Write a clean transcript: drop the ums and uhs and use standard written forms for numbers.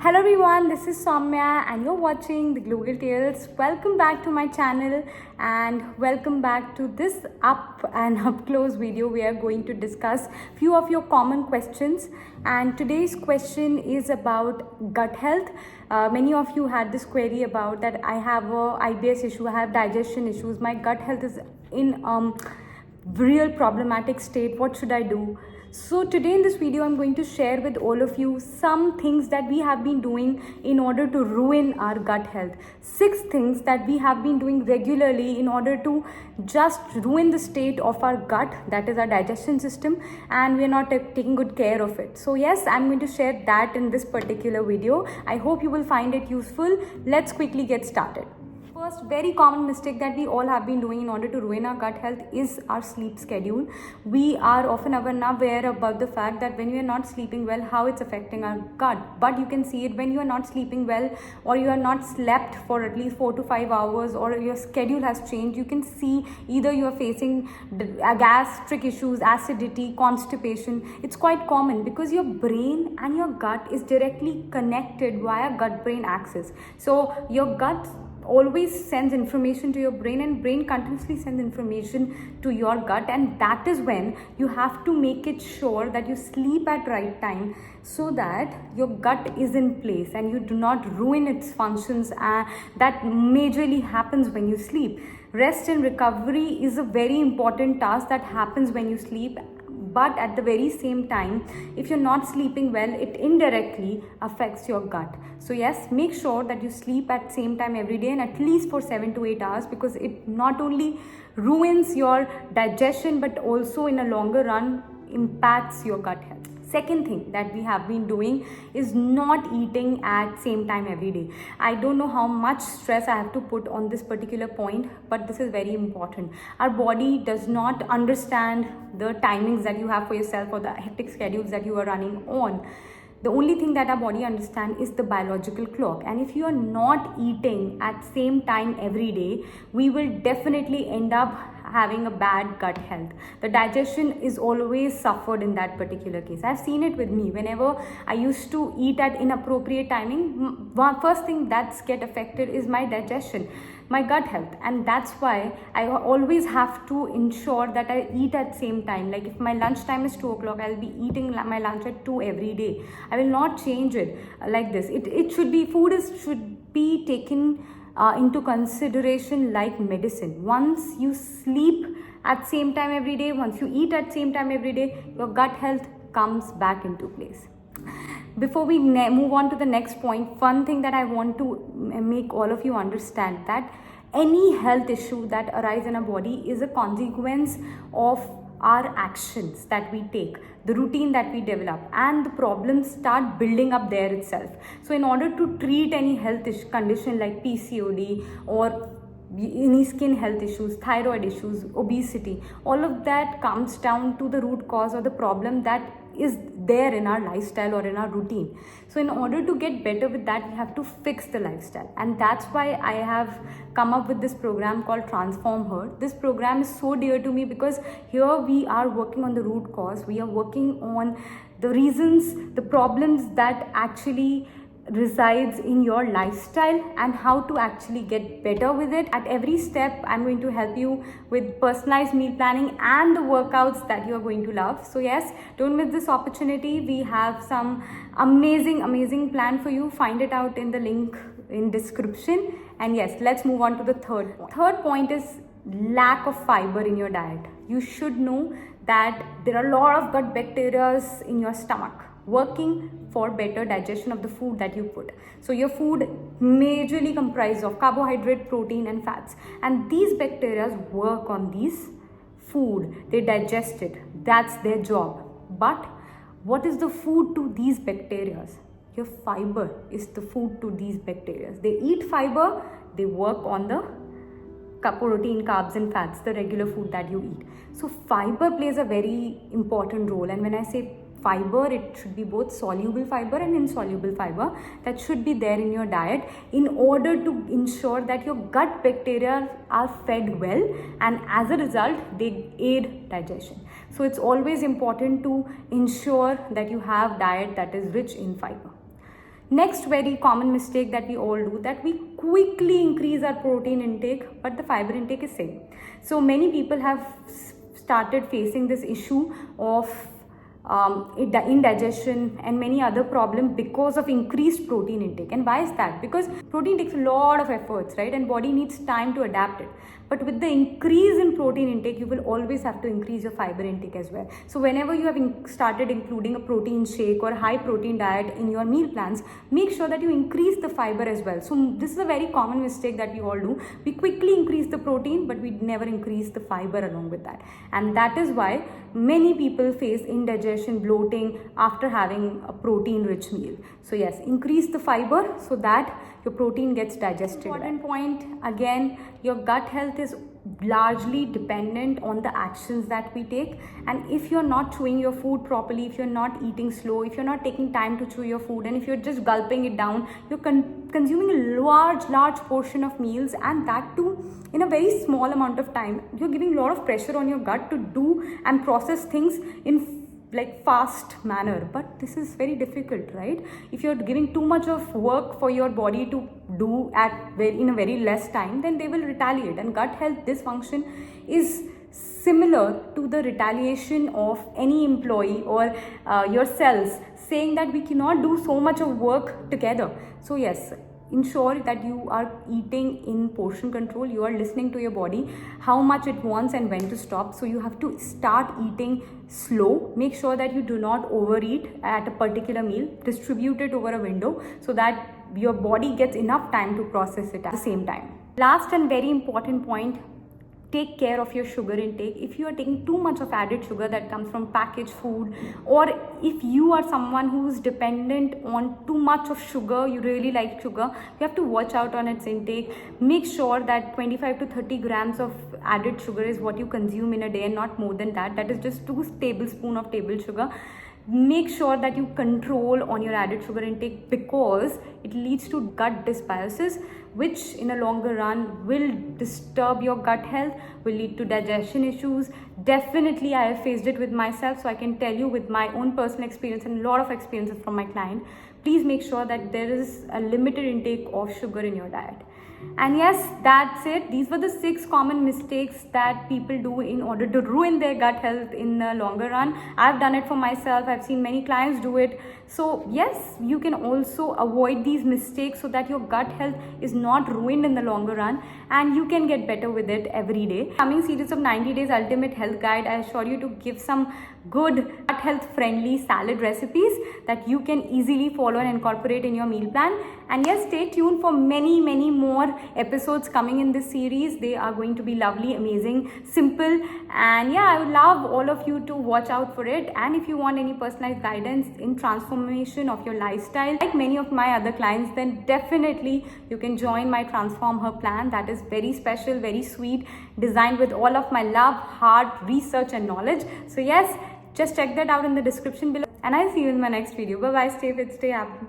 Hello everyone, this is Somya and you're watching the Global Tales. Welcome back to my channel and welcome back to this up and up close video. We are going to discuss few of your common questions, and today's question is about gut health. Many of you had this query about that I have a IBS issue, I have digestion issues, my gut health is in real problematic state. What should I do? So today in this video I'm going to share with all of you some things that we have been doing in order to ruin our gut health. 6 things that we have been doing regularly in order to just ruin the state of our gut, that is our digestion system, and we are not taking good care of it. So yes, I'm going to share that in this particular video. I hope you will find it useful. Let's quickly get started. First very common mistake that we all have been doing in order to ruin our gut health is our sleep schedule. We are often aware about the fact that when we are not sleeping well, how it's affecting our gut. But you can see it when you are not sleeping well, or you are not slept for at least 4 to 5 hours, or your schedule has changed. You can see either you are facing gastric issues, acidity, constipation. It's quite common because your brain and your gut is directly connected via gut-brain axis. So your gut always sends information to your brain, and brain continuously sends information to your gut, and that is when you have to make it sure that you sleep at right time so that your gut is in place and you do not ruin its functions. That majorly happens when you sleep. Rest and recovery is a very important task that happens when you sleep, but at the very same time, if you're not sleeping well, it indirectly affects your gut. So yes, make sure that you sleep at same time every day and at least for 7 to 8 hours, because it not only ruins your digestion but also in a longer run impacts your gut health. Second thing that we have been doing is not eating at same time every day. I don't know how much stress I have to put on this particular point, but this is very important. Our body does not understand the timings that you have for yourself or the hectic schedules that you are running on. The only thing that our body understands is the biological clock, and if you are not eating at same time every day, we will definitely end up having a bad gut health. The digestion is always suffered in that particular case. I've seen it with me. Whenever I used to eat at inappropriate timing, first thing that's get affected is my digestion, my gut health, and that's why I always have to ensure that I eat at same time. Like if my lunch time is 2 o'clock, I'll be eating my lunch at 2 every day. I will not change it like this. It should be, should be taken into consideration like medicine. Once you sleep at same time every day, once you eat at same time every day, your gut health comes back into place. Before we move on to the next point, one thing that I want to make all of you understand, that any health issue that arises in our body is a consequence of our actions that we take, the routine that we develop, and the problems start building up there itself. So in order to treat any health condition like PCOD or any skin health issues, thyroid issues, obesity, all of that comes down to the root cause or the problem that is there in our lifestyle or in our routine. So in order to get better with that, we have to fix the lifestyle, and that's why I have come up with this program called Transform Her. This program is so dear to me because here we are working on the root cause. We are working on the reasons, the problems that actually resides in your lifestyle and how to actually get better with it. At every step, I'm going to help you with personalized meal planning and the workouts that you're going to love. So yes, don't miss this opportunity. We have some amazing plan for you. Find it out in the link in description. And yes, let's move on to the third point. Third point is lack of fiber in your diet. You should know that there are a lot of gut bacteria in your stomach working for better digestion of the food that you put. So your food majorly comprises of carbohydrate, protein and fats, and these bacteria work on these food. They digest it. That's their job. But what is the food to these bacteria? Your fiber is the food to these bacteria. They eat fiber, they work on the protein, carbs and fats, the regular food that you eat. So fiber plays a very important role, and when I say fiber, it should be both soluble fiber and insoluble fiber that should be there in your diet in order to ensure that your gut bacteria are fed well, and as a result they aid digestion. So it's always important to ensure that you have diet that is rich in fiber. Next very common mistake that we all do, that we quickly increase our protein intake but the fiber intake is same. So many people have started facing this issue of indigestion and many other problems because of increased protein intake. And why is that? Because protein takes a lot of efforts, right? And body needs time to adapt it. But with the increase in protein intake, you will always have to increase your fiber intake as well. So whenever you have started including a protein shake or high protein diet in your meal plans, make sure that you increase the fiber as well. So this is a very common mistake that we all do. We quickly increase the protein, but we never increase the fiber along with that. And that is why many people face indigestion, bloating after having a protein rich meal. So yes, increase the fiber so that your protein gets digested. Important point, again, your gut health is largely dependent on the actions that we take. And if you're not chewing your food properly, if you're not eating slow, if you're not taking time to chew your food, and if you're just gulping it down, you're consuming a large portion of meals, and that too in a very small amount of time. You're giving a lot of pressure on your gut to do and process things in like fast manner, but this is very difficult, right? If you're giving too much of work for your body to do in a very less time, then they will retaliate. And gut health dysfunction is similar to the retaliation of any employee or your cells saying that we cannot do so much of work together. So yes, ensure that you are eating in portion control. You are listening to your body, how much it wants and when to stop. So you have to start eating slow. Make sure that you do not overeat at a particular meal. Distribute it over a window so that your body gets enough time to process it at the same time. Last and very important point, take care of your sugar intake. If you are taking too much of added sugar that comes from packaged food, or if you are someone who is dependent on too much of sugar, you really like sugar, you have to watch out on its intake. Make sure that 25 to 30 grams of added sugar is what you consume in a day and not more than that. That is just 2 tablespoons of table sugar. Make sure that you control on your added sugar intake, because it leads to gut dysbiosis, which in a longer run will disturb your gut health, will lead to digestion issues. Definitely I have faced it with myself, so I can tell you with my own personal experience and a lot of experiences from my client. Please make sure that there is a limited intake of sugar in your diet. And yes, that's it. These were the 6 common mistakes that people do in order to ruin their gut health in the longer run. I've done it for myself. I've seen many clients do it. So yes, you can also avoid these mistakes so that your gut health is not ruined in the longer run, and you can get better with it every day. Coming series of 90 days ultimate health guide, I assure you to give some good gut health friendly salad recipes that you can easily follow and incorporate in your meal plan. And yes, stay tuned for many more episodes coming in this series. They are going to be lovely, amazing, simple, and yeah, I would love all of you to watch out for it. And if you want any personalized guidance in transformation of your lifestyle like many of my other clients, then definitely you can join my Transform Her plan. That is very special, very sweet, designed with all of my love, heart, research and knowledge. So yes, just check that out in the description below, and I'll see you in my next video. Bye bye, stay fit, stay happy.